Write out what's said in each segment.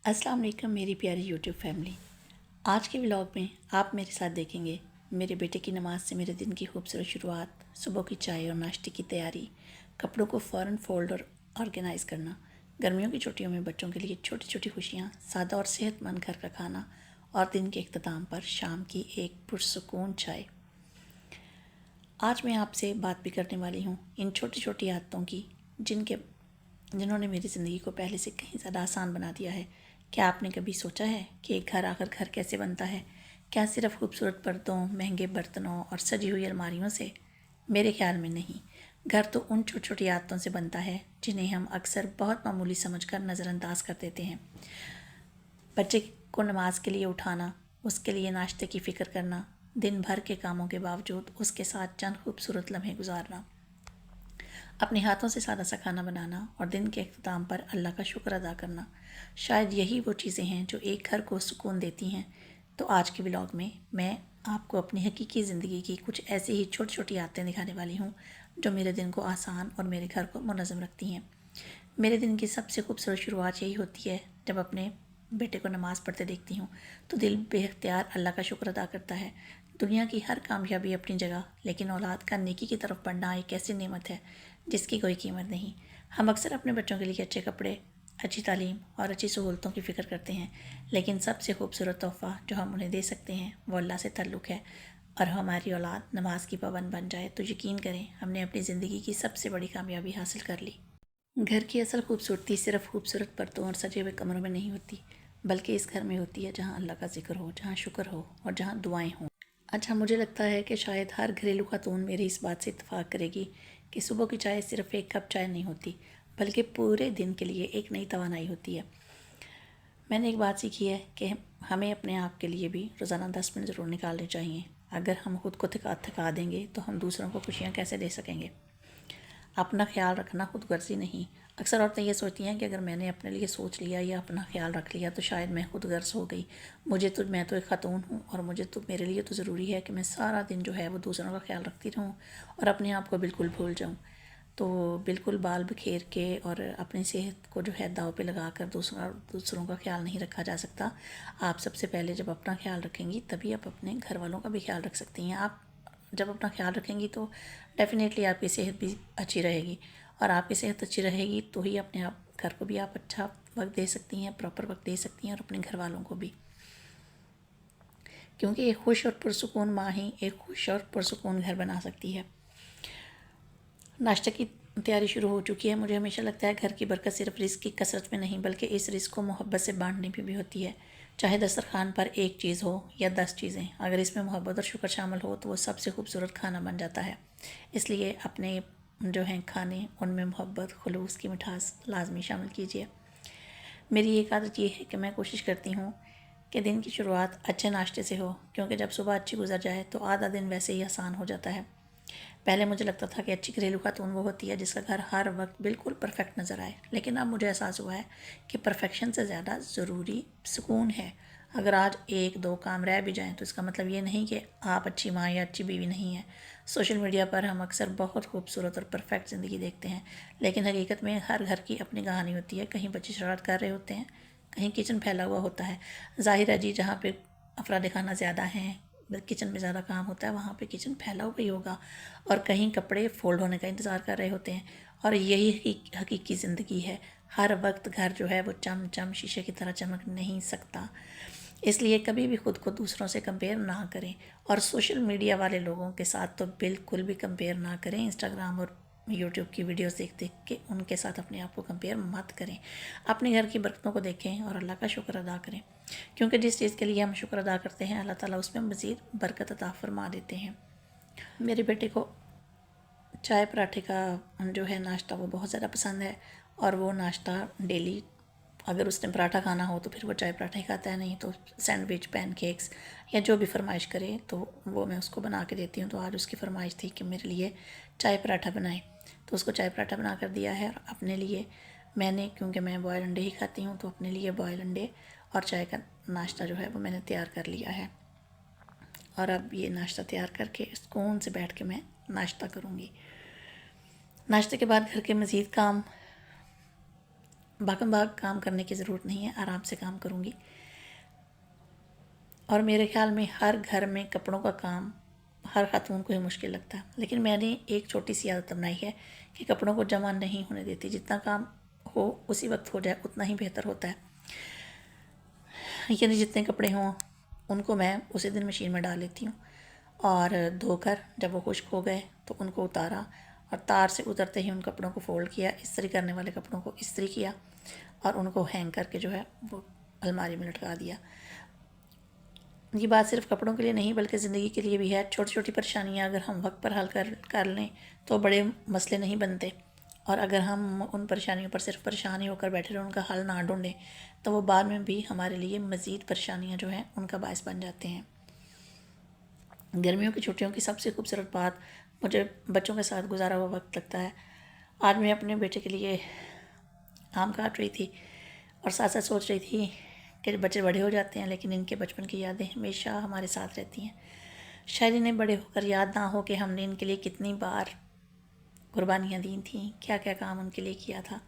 अस्सलाम वालेकुम मेरी प्यारी यूट्यूब फैमिली। आज के व्लॉग में आप मेरे साथ देखेंगे मेरे बेटे की नमाज से मेरे दिन की खूबसूरत शुरुआत, सुबह की चाय और नाश्ते की तैयारी, कपड़ों को फ़ौरन फोल्ड और ऑर्गेनाइज़ करना, गर्मियों की छुट्टियों में बच्चों के लिए छोटी छोटी खुशियाँ, सादा और सेहतमंद घर का खाना और दिन के इख्तिताम पर शाम की एक पुरसुकून चाय। आज मैं आपसे बात भी करने वाली हूँ इन छोटी छोटी आदतों की जिन्होंने मेरी ज़िंदगी को पहले से कहीं ज़्यादा आसान बना दिया है। क्या आपने कभी सोचा है कि एक घर आखिर घर कैसे बनता है? क्या सिर्फ खूबसूरत पर्दों, महंगे बर्तनों और सजी हुई अलमारियों से? मेरे ख्याल में नहीं। घर तो उन छोटी छोटी आदतों से बनता है जिन्हें हम अक्सर बहुत मामूली समझकर नज़रअंदाज कर देते हैं। बच्चे को नमाज के लिए उठाना, उसके लिए नाश्ते की फ़िक्र करना, दिन भर के कामों के बावजूद उसके साथ चंद खूबसूरत लम्हे गुजारना, अपने हाथों से सादा सा खाना बनाना और दिन के इख्तिताम पर अल्लाह का शुक्र अदा करना, शायद यही वो चीज़ें हैं जो एक घर को सुकून देती हैं। तो आज के व्लॉग में मैं आपको अपनी हकीकी ज़िंदगी की कुछ ऐसी ही छोटी छोटी आदतें दिखाने वाली हूँ जो मेरे दिन को आसान और मेरे घर को मुनज़्ज़म रखती हैं। मेरे दिन की सबसे खूबसूरत शुरुआत यही होती है जब अपने बेटे को नमाज़ पढ़ते देखती हूँ तो दिल बेख्तियार अल्लाह का शुक्र अदा करता है। दुनिया की हर कामयाबी अपनी जगह, लेकिन औलाद का नेकी की तरफ बढ़ना एक ऐसी नेमत है जिसकी कोई कीमत नहीं। हम अक्सर अपने बच्चों के लिए अच्छे कपड़े, अच्छी तालीम और अच्छी सहूलतों की फ़िक्र करते हैं, लेकिन सबसे खूबसूरत तोहफ़ा जो हम उन्हें दे सकते हैं वो अल्लाह से ताल्लुक़ है। और हमारी औलाद नमाज की पाबंद बन जाए तो यकीन करें हमने अपनी ज़िंदगी की सबसे बड़ी कामयाबी हासिल कर ली। घर की असल खूबसूरती सिर्फ खूबसूरत पर्दों और सजे हुए कमरों में नहीं होती, बल्कि इस घर में होती है जहाँ अल्लाह का जिक्र हो, जहाँ शुक्र हो और जहाँ दुआएं हों। अच्छा, मुझे लगता है कि शायद हर घरेलू खातून मेरी इस बात से इत्तेफाक करेगी कि सुबह की चाय सिर्फ एक कप चाय नहीं होती, बल्कि पूरे दिन के लिए एक नई तवानाई होती है। मैंने एक बात सीखी है कि हमें अपने आप के लिए भी रोज़ाना 10 मिनट ज़रूर निकालने चाहिए। अगर हम खुद को थका देंगे तो हम दूसरों को खुशियाँ कैसे दे सकेंगे? अपना ख्याल रखना खुद गर्जी नहीं। अक्सर औरतें ये सोचती हैं कि अगर मैंने अपने लिए सोच लिया या अपना ख्याल रख लिया तो शायद मैं खुद गर्ज हो गई। मैं तो एक ख़ातून हूँ और मेरे लिए तो ज़रूरी है कि मैं सारा दिन जो है वो दूसरों का ख्याल रखती रहूँ और अपने आप को बिल्कुल भूल जाऊँ। तो बिल्कुल बाल बिखेर के और अपनी सेहत को जो है दाव पे लगा कर दूसरों का ख्याल नहीं रखा जा सकता। आप सबसे पहले जब अपना ख्याल रखेंगी तभी आप अपने घर वालों का भी ख्याल रख सकती हैं। आप जब अपना ख्याल रखेंगी तो डेफ़िनेटली आपकी सेहत भी अच्छी रहेगी, और आपकी सेहत अच्छी रहेगी तो ही अपने आप घर को भी आप अच्छा वक्त दे सकती हैं, प्रॉपर वक्त दे सकती हैं, और अपने घर वालों को भी। क्योंकि एक खुश और पुरसुकून माँ ही एक खुश और पुरसुकून घर बना सकती है। नाश्ते की तैयारी शुरू हो चुकी है। मुझे हमेशा लगता है घर की बरकत सिर्फ रिज़्क की कसरत में नहीं, बल्कि इस रिज़्क को मोहब्बत से बांटने में भी होती है। चाहे दस्तरखान पर एक चीज़ हो या 10 चीज़ें, अगर इसमें मोहब्बत और शुक्र शामिल हो तो वो सबसे खूबसूरत खाना बन जाता है। इसलिए अपने जो हैं खाने, उनमें मोहब्बत, खुलूस की मिठास लाजमी शामिल कीजिए। मेरी एक आदत ये है कि मैं कोशिश करती हूँ कि दिन की शुरुआत अच्छे नाश्ते से हो, क्योंकि जब सुबह अच्छी गुजर जाए तो आधा दिन वैसे ही आसान हो जाता है। पहले मुझे लगता था कि अच्छी घरेलू खातून वो होती है जिसका घर हर वक्त बिल्कुल परफेक्ट नज़र आए, लेकिन अब मुझे एहसास हुआ है कि परफेक्शन से ज़्यादा ज़रूरी सुकून है। अगर आज एक दो काम रह भी जाएं तो इसका मतलब ये नहीं कि आप अच्छी माँ या अच्छी बीवी नहीं हैं। सोशल मीडिया पर हम अक्सर बहुत खूबसूरत और परफेक्ट ज़िंदगी देखते हैं, लेकिन हकीकत में हर घर की अपनी कहानी होती है। कहीं बच्चे शरारत कर रहे होते हैं, कहीं किचन फैला हुआ होता है। ज़ाहिर है जी, जहाँ पे अफरा दिखाना ज़्यादा है, किचन में ज़्यादा काम होता है, वहाँ पे किचन फैला हुआ ही होगा, और कहीं कपड़े फ़ोल्ड होने का इंतज़ार कर रहे होते हैं। और यही हकीकी ज़िंदगी है। हर वक्त घर जो है वो चम चम शीशे की तरह चमक नहीं सकता। इसलिए कभी भी खुद को दूसरों से कंपेयर ना करें, और सोशल मीडिया वाले लोगों के साथ तो बिल्कुल भी कंपेयर ना करें। इंस्टाग्राम और यूट्यूब की वीडियोस देख देख के उनके साथ अपने आप को कंपेयर मत करें। अपने घर की बरकतों को देखें और अल्लाह का शुक्र अदा करें, क्योंकि जिस चीज़ के लिए हम शुक्र अदा करते हैं अल्लाह ताला उसमें मज़ीद बरकत अता फरमा देते हैं। मेरे बेटे को चाय पराठे का जो है नाश्ता वो बहुत ज़्यादा पसंद है, और वो नाश्ता डेली अगर उसने पराठा खाना हो तो फिर वो चाय पराठा ही खाता है, नहीं तो सैंडविच, पैनकेक्स या जो भी फरमाइश करे तो वो मैं उसको बना के देती हूँ। तो आज उसकी फरमाइश थी कि मेरे लिए चाय पराठा बनाए, तो उसको चाय पराठा बना कर दिया है। और अपने लिए मैंने, क्योंकि मैं बॉयल अंडे ही खाती हूँ, तो अपने लिए बॉयल अंडे और चाय का नाश्ता जो है वो मैंने तैयार कर लिया है। और अब ये नाश्ता तैयार करके सुकून से बैठ के मैं नाश्ता करूँगी। नाश्ते के बाद घर के मज़ीद काम بھاگم بھاگ کام کرنے کی ضرورت نہیں ہے، آرام سے کام کروں گی۔ اور میرے خیال میں ہر گھر میں کپڑوں کا کام ہر خاتون کو ہی مشکل لگتا ہے، لیکن میں نے ایک چھوٹی سی عادت بنائی ہے کہ کپڑوں کو جمع نہیں ہونے دیتی، جتنا کام ہو اسی وقت ہو جائے اتنا ہی بہتر ہوتا ہے۔ یعنی جتنے کپڑے ہوں ان کو میں اسی دن مشین میں ڈال لیتی ہوں، اور دھو کر جب وہ خشک ہو گئے تو ان کو اتارا، اور تار سے اترتے ہی ان کپڑوں کو فولڈ کیا، استری کرنے والے کپڑوں کو استری کیا، اور ان کو ہینگ کر کے جو ہے وہ الماری میں لٹکا دیا۔ یہ بات صرف کپڑوں کے لیے نہیں بلکہ زندگی کے لیے بھی ہے۔ چھوٹی چھوٹی پریشانیاں اگر ہم وقت پر حل کر لیں تو بڑے مسئلے نہیں بنتے، اور اگر ہم ان پریشانیوں پر صرف پریشان ہی ہو کر بیٹھے رہیں، ان کا حل نہ ڈھونڈیں، تو وہ بعد میں بھی ہمارے لیے مزید پریشانیاں جو ہیں ان کا باعث بن جاتے ہیں۔ گرمیوں کی چھٹیوں کی سب سے خوبصورت بات مجھے بچوں کے ساتھ گزارا ہوا وقت لگتا ہے۔ آج میں اپنے بیٹے کے لیے آم کاٹ رہی تھی اور ساتھ ساتھ سوچ رہی تھی کہ بچے بڑے ہو جاتے ہیں لیکن ان کے بچپن کی یادیں ہمیشہ ہمارے ساتھ رہتی ہیں۔ شاید انہیں بڑے ہو کر یاد نہ ہو کہ ہم نے ان کے لیے کتنی بار قربانیاں دی تھیں، کیا کیا کام ان کے لیے کیا تھا،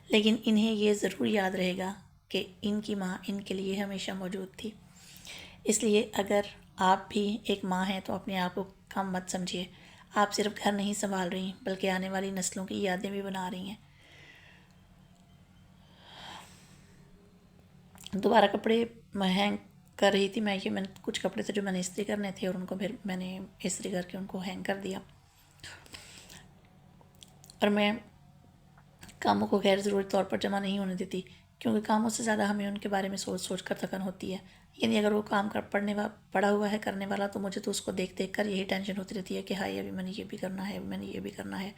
لیکن انہیں یہ ضرور یاد رہے گا کہ ان کی ماں ان کے لیے ہمیشہ موجود تھی۔ اس لیے اگر آپ بھی ایک ماں ہیں تو اپنے آپ کو کم مت سمجھیے۔ آپ صرف گھر نہیں سنبھال رہی بلکہ آنے والی نسلوں کی یادیں بھی بنا رہی ہیں۔ دوبارہ کپڑے ہینگ کر رہی تھی میں کچھ کپڑے تھے جو میں نے استری کرنے تھے، اور ان کو پھر میں نے استری کر کے ان کو ہینگ کر دیا۔ اور میں کاموں کو غیر ضروری طور پر جمع نہیں ہونے دیتی، کیونکہ کاموں سے زیادہ ہمیں ان کے بارے میں سوچ سوچ کر تھکن ہوتی ہے۔ یعنی اگر وہ کام پڑا ہوا ہے کرنے والا تو مجھے تو اس کو دیکھ دیکھ کر یہی ٹینشن ہوتی رہتی ہے کہ ہائے ابھی میں نے یہ بھی کرنا ہے، ابھی میں نے یہ بھی کرنا ہے۔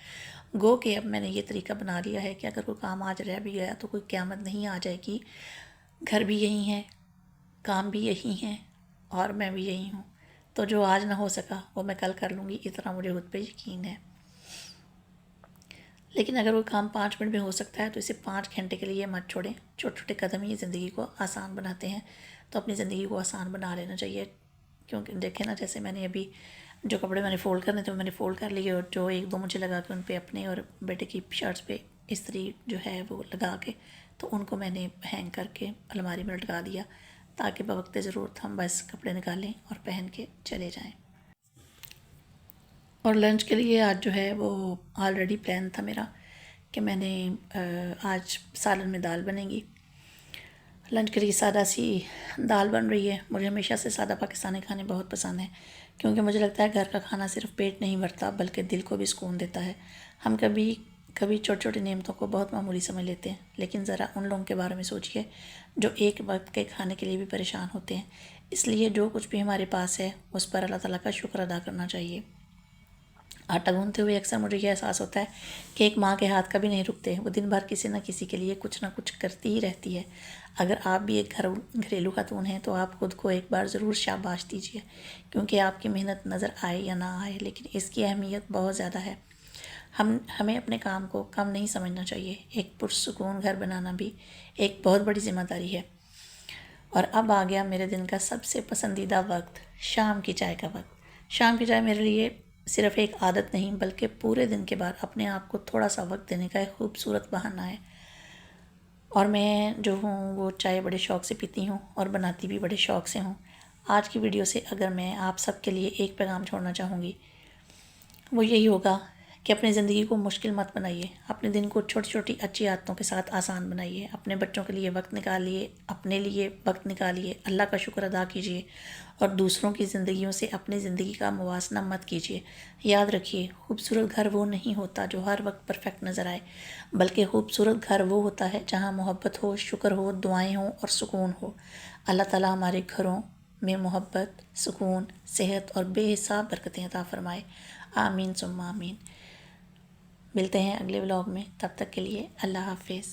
گو کہ اب میں نے یہ طریقہ بنا لیا ہے کہ اگر کوئی کام آج رہ بھی گیا تو کوئی قیامت نہیں آ جائے گی۔ گھر بھی یہی ہے، کام بھی یہی ہیں، اور میں بھی یہی ہوں، تو جو آج نہ ہو سکا وہ میں کل کر لوں گی، اتنا مجھے خود پہ یقین ہے۔ لیکن اگر وہ کام 5 منٹ میں ہو سکتا ہے تو اسے 5 گھنٹے کے لیے مت چھوڑیں۔ چھوٹے چھوٹے قدم ہی زندگی کو آسان بناتے ہیں، تو اپنی زندگی کو آسان بنا لینا چاہیے۔ کیونکہ دیکھیں نا، جیسے میں نے ابھی جو کپڑے میں نے فولڈ کرنے تھے وہ میں نے فولڈ کر لیے، اور جو ایک دو مجھے لگا کہ ان پہ اپنے اور بیٹے کی شرٹس پہ استری جو ہے وہ لگا کے، تو ان کو میں نے ہینگ کر کے الماری میں لٹکا دیا، تاکہ بوقت ضرورت ہم بس کپڑے نکالیں اور پہن کے چلے جائیں۔ اور لنچ کے لیے آج جو ہے وہ آلریڈی پلان تھا میرا کہ میں نے آج سالن میں دال بنے گی۔ لنچ کے لیے سادہ سی دال بن رہی ہے۔ مجھے ہمیشہ سے سادہ پاکستانی کھانے بہت پسند ہیں، کیونکہ مجھے لگتا ہے گھر کا کھانا صرف پیٹ نہیں بھرتا بلکہ دل کو بھی سکون دیتا ہے۔ ہم کبھی چھوٹی چھوٹی نعمتوں کو بہت معمولی سمجھ لیتے ہیں، لیکن ذرا ان لوگوں کے بارے میں سوچئے جو ایک وقت کے کھانے کے لیے بھی پریشان ہوتے ہیں۔ اس لیے جو کچھ بھی ہمارے پاس ہے اس پر اللہ تعالیٰ کا شکر ادا کرنا چاہیے۔ آٹا گوندھتے ہوئے اکثر مجھے یہ احساس ہوتا ہے کہ ایک ماں کے ہاتھ کبھی نہیں رکتے، وہ دن بھر کسی نہ کسی کے لیے کچھ نہ کچھ کرتی ہی رہتی ہے۔ اگر آپ بھی ایک گھریلو خاتون ہیں تو آپ خود کو ایک بار ضرور شاباش دیجیے، کیونکہ آپ کی محنت نظر آئے یا نہ آئے لیکن اس کی اہمیت بہت زیادہ ہے۔ ہمیں اپنے کام کو کم نہیں سمجھنا چاہیے۔ ایک پرسکون گھر بنانا بھی ایک بہت بڑی ذمہ داری ہے۔ اور اب آ گیا میرے دن کا سب سے پسندیدہ وقت، شام کی چائے کا وقت۔ شام کی چائے میرے لیے صرف ایک عادت نہیں بلکہ پورے دن کے بعد اپنے آپ کو تھوڑا سا وقت دینے کا ایک خوبصورت بہانہ ہے۔ اور میں جو ہوں وہ چائے بڑے شوق سے پیتی ہوں اور بناتی بھی بڑے شوق سے ہوں۔ آج کی ویڈیو سے اگر میں آپ سب کے لیے ایک پیغام چھوڑنا چاہوں گی، وہ یہی ہوگا کہ اپنی زندگی کو مشکل مت بنائیے، اپنے دن کو چھوٹی چھوٹی اچھی عادتوں کے ساتھ آسان بنائیے۔ اپنے بچوں کے لیے وقت نکالیے، اپنے لیے وقت نکالیے، اللہ کا شکر ادا کیجیے، اور دوسروں کی زندگیوں سے اپنی زندگی کا موازنہ مت کیجیے۔ یاد رکھیے، خوبصورت گھر وہ نہیں ہوتا جو ہر وقت پرفیکٹ نظر آئے، بلکہ خوبصورت گھر وہ ہوتا ہے جہاں محبت ہو، شکر ہو، دعائیں ہوں اور سکون ہو۔ اللہ تعالیٰ ہمارے گھروں میں محبت، سکون، صحت اور بے حساب برکتیں عطا فرمائے۔ آمین ثم آمین۔ ملتے ہیں اگلے ولاگ میں، تب تک کے لیے اللہ حافظ۔